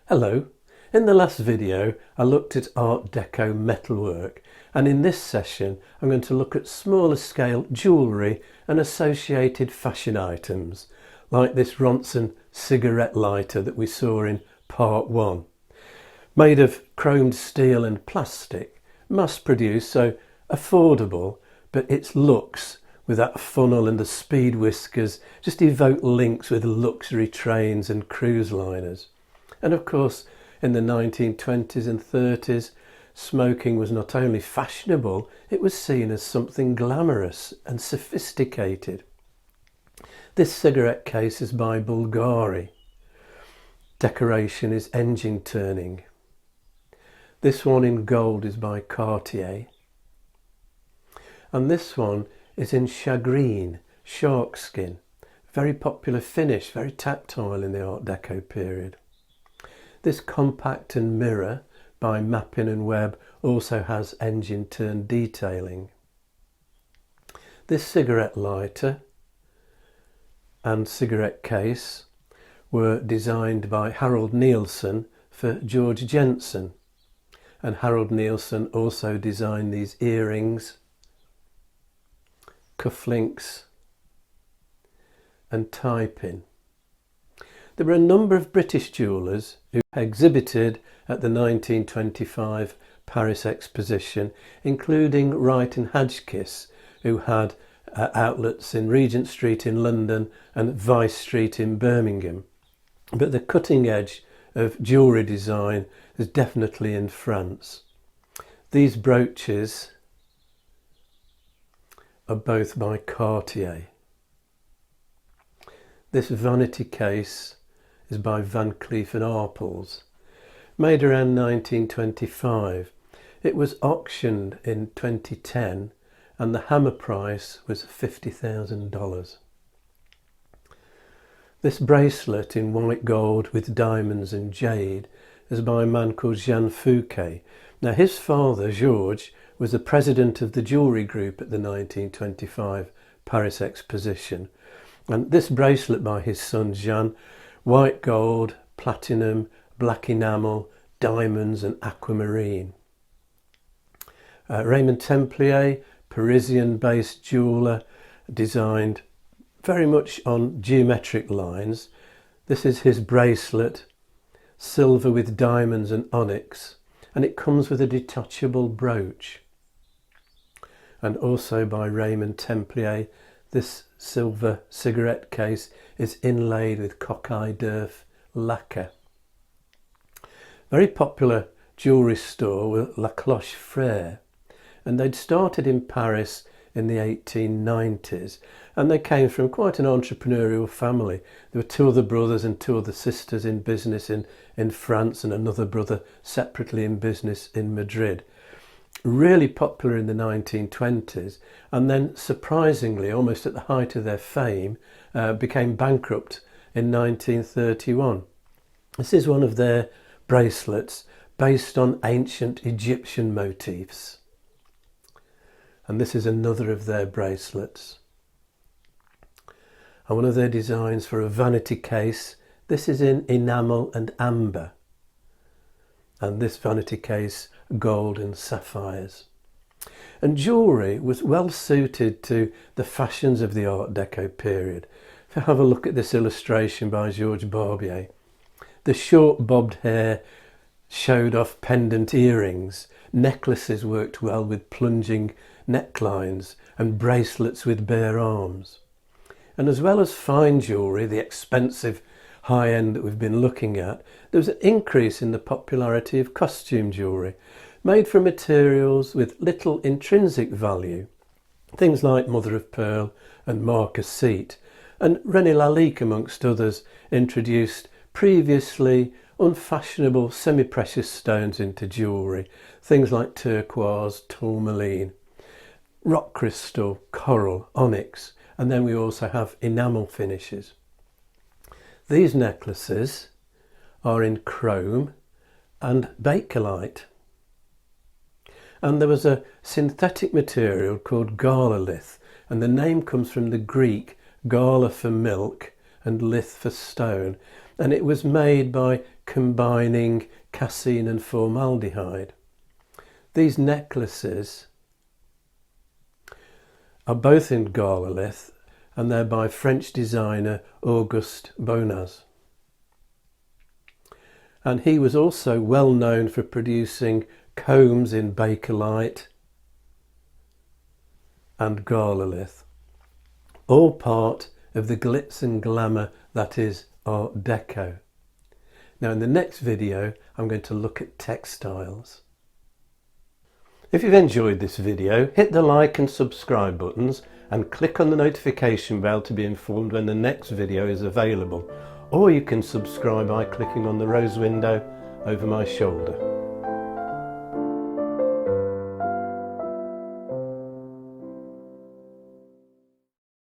Hello. In the last video I looked at Art Deco metalwork, and in this session I'm going to look at smaller scale jewellery and associated fashion items like this Ronson cigarette lighter that we saw in part 1. Made of chromed steel and plastic, mass produced, so affordable, but its looks with that funnel and the speed whiskers just evoke links with luxury trains and cruise liners. And of course, in the 1920s and 30s, smoking was not only fashionable, it was seen as something glamorous and sophisticated. This cigarette case is by Bulgari. Decoration is engine turning. This one in gold is by Cartier. And this one is in shagreen, shark skin. Very popular finish, very tactile in the Art Deco period. This compact and mirror by Mappin and Webb also has engine turn detailing. This cigarette lighter and cigarette case were designed by Harold Nielsen for George Jensen, and Harold Nielsen also designed these earrings, cufflinks and tie pin. There were a number of British jewellers who exhibited at the 1925 Paris Exposition, including Wright and Hagkis, who had outlets in Regent Street in London and Vice Street in Birmingham. But the cutting edge of jewellery design is definitely in France. These brooches are both by Cartier. This vanity case is by Van Cleef and Arpels, made around 1925. It was auctioned in 2010 and the hammer price was $50,000. This bracelet in white gold with diamonds and jade is by a man called Jean Fouquet. Now his father, Georges, was the president of the jewellery group at the 1925 Paris Exposition. And this bracelet by his son Jean, white gold, platinum, black enamel, diamonds and aquamarine. Raymond Templier, Parisian-based jeweller, designed very much on geometric lines. This is his bracelet, silver with diamonds and onyx, and it comes with a detachable brooch. And also by Raymond Templier, this silver cigarette case is inlaid with coquille d'oeuf lacquer. Very popular jewellery store was La Cloche Frere, and they'd started in Paris in the 1890s, and they came from quite an entrepreneurial family. There were two other brothers and two other sisters in business in France, and another brother separately in business in Madrid. Really popular in the 1920s, and then surprisingly, almost at the height of their fame, became bankrupt in 1931. This is one of their bracelets based on ancient Egyptian motifs, and this is another of their bracelets, and one of their designs for a vanity case. This is in enamel and amber, and this vanity case gold and sapphires. And jewellery was well suited to the fashions of the Art Deco period. If you have a look at this illustration by Georges Barbier, the short bobbed hair showed off pendant earrings, necklaces worked well with plunging necklines, and bracelets with bare arms. And as well as fine jewellery, the expensive high end that we've been looking at, there was an increase in the popularity of costume jewellery made from materials with little intrinsic value, things like mother of pearl and marquesite. And René Lalique, amongst others, introduced previously unfashionable semi-precious stones into jewellery, things like turquoise, tourmaline, rock crystal, coral, onyx, and then we also have enamel finishes. These necklaces are in chrome and bakelite. And there was a synthetic material called galalith, and the name comes from the Greek gala for milk and lith for stone, and it was made by combining casein and formaldehyde. These necklaces are both in galalith, and they're by French designer Auguste Bonaz. And he was also well known for producing combs in bakelite and galalith, all part of the glitz and glamour that is Art Deco. Now in the next video I'm going to look at textiles. If you've enjoyed this video, hit the like and subscribe buttons and click on the notification bell to be informed when the next video is available, or you can subscribe by clicking on the rose window over my shoulder.